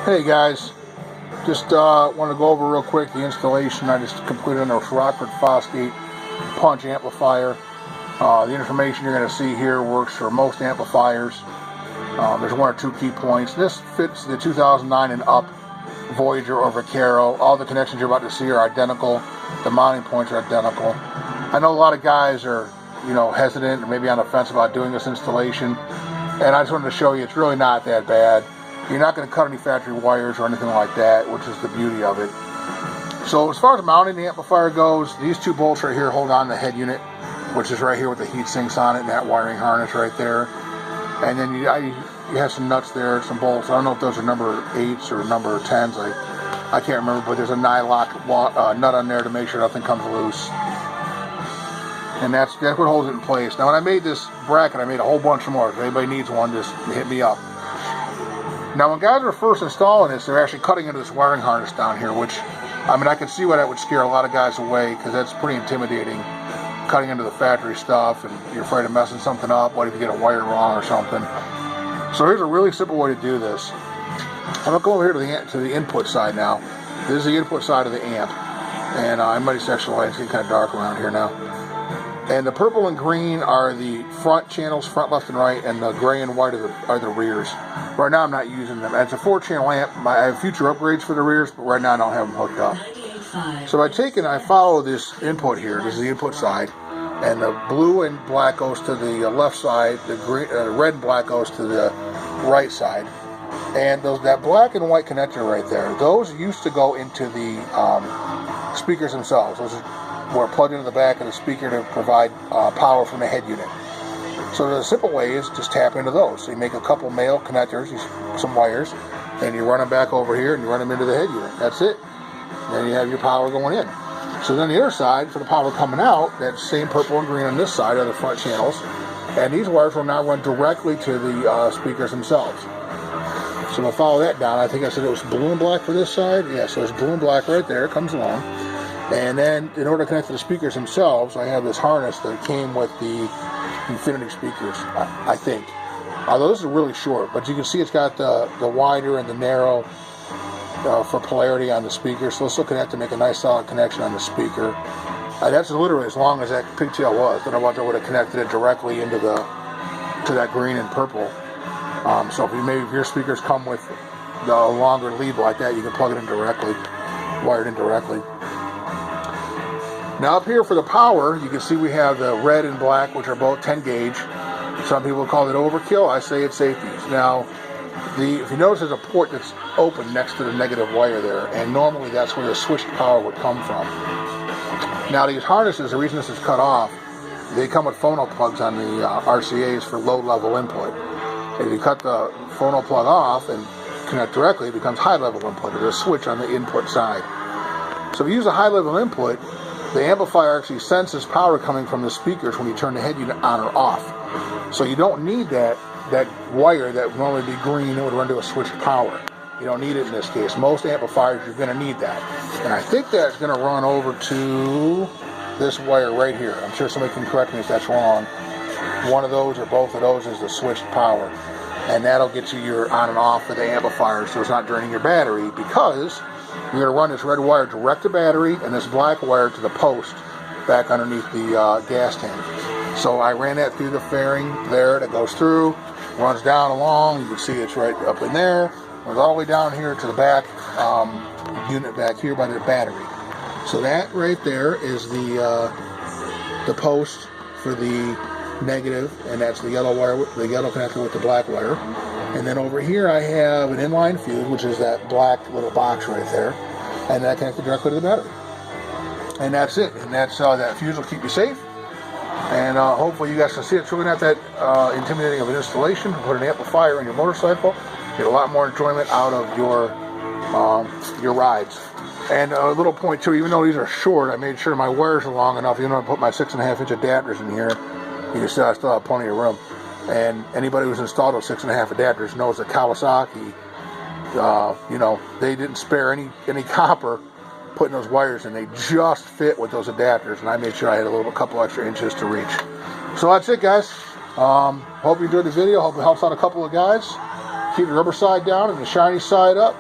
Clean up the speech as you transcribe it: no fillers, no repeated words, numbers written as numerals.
Hey guys, just want to go over real quick the installation I just completed on this Rockford Fosgate Punch amplifier. The information you're going to see here works for most amplifiers. There's one or two key points. This fits the 2009 and up Voyager or Vaquero. All the connections you're about to see are identical. The mounting points are identical. I know a lot of guys are, hesitant or maybe on the fence about doing this installation, and I just wanted to show you it's really not that bad. You're not going to cut any factory wires or anything like that, which is the beauty of it. So as far as mounting the amplifier goes, these two bolts right here hold on the head unit, which is right here with the heat sinks on it and that wiring harness right there. And then you have some nuts there, some bolts. I don't know if those are number 8s or number 10s. I can't remember, but there's a nylock nut on there to make sure nothing comes loose. And that's what holds it in place. Now when I made this bracket, I made a whole bunch more. If anybody needs one, just hit me up. Now when guys were first installing this, they're actually cutting into this wiring harness down here, which, I can see why that would scare a lot of guys away, because that's pretty intimidating, cutting into the factory stuff, and you're afraid of messing something up. What if you get a wire wrong or something? So here's a really simple way to do this. I'm going to go over here to the input side now. This is the input side of the amp, and I might section light. It's getting kind of dark around here now. And the purple and green are the front channels, front, left, and right, and the gray and white are the rears. Right now I'm not using them. It's a 4-channel amp. I have future upgrades for the rears, but right now I don't have them hooked up. So I follow this input here. This is the input side, and the blue and black goes to the left side. The green, red and black goes to the right side. And that black and white connector right there, those used to go into the speakers themselves. Those were plugged into the back of the speaker to provide power from the head unit. So the simple way is just tap into those. So you make a couple male connectors, some wires, and you run them back over here and you run them into the head unit. That's it. Then you have your power going in. So then the other side, for the power coming out, that same purple and green on this side are the front channels, and these wires will now run directly to the speakers themselves. So we'll follow that down. I think I said it was blue and black for this side. Yeah, so it's blue and black right there. It comes along. And then in order to connect to the speakers themselves, I have this harness that came with the Infinity speakers, I think. Although this is really short, but you can see it's got the wider and the narrow for polarity on the speaker. So this will connect to make a nice solid connection on the speaker. That's literally as long as that pigtail was. Otherwise I would have connected it directly into to that green and purple. So if your speakers come with the longer lead like that, you can plug it in directly, wire it in directly. Now up here for the power, you can see we have the red and black, which are both 10 gauge. Some people call it overkill. I say it's safeties. Now, if you notice, there's a port that's open next to the negative wire there, and normally that's where the switched power would come from. Now these harnesses, the reason this is cut off, they come with phono plugs on the RCAs for low level input. If you cut the phono plug off and connect directly, it becomes high level input. There's a switch on the input side. So if you use a high level input, the amplifier actually senses power coming from the speakers when you turn the head unit on or off. So you don't need that wire that would normally be green that would run to a switched power. You don't need it in this case. Most amplifiers, you're going to need that. And I think that's going to run over to this wire right here. I'm sure somebody can correct me if that's wrong. One of those or both of those is the switched power. And that'll get you your on and off for the amplifier, so it's not draining your battery, because you're going to run this red wire direct to battery and this black wire to the post back underneath the gas tank. So I ran that through the fairing there that goes through, runs down along. You can see it's right up in there. Runs all the way down here to the back unit back here by the battery. So that right there is the post for the negative, and that's the yellow wire, the yellow connector with the black wire. And then over here I have an inline fuse, which is that black little box right there, and that connected directly to the battery. And that's it. And that fuse will keep you safe. And hopefully you guys can see it's really not that intimidating of an installation. Put an amplifier in your motorcycle, get a lot more enjoyment out of your rides. And a little point too, even though these are short, I made sure my wires are long enough. Even though I put my 6.5-inch adapters in here, you can see I still have plenty of room. And anybody who's installed those 6.5 adapters knows that Kawasaki, they didn't spare any copper putting those wires in. They just fit with those adapters, and I made sure I had a couple extra inches to reach. So that's it, guys. Hope you enjoyed the video. Hope it helps out a couple of guys. Keep the rubber side down and the shiny side up.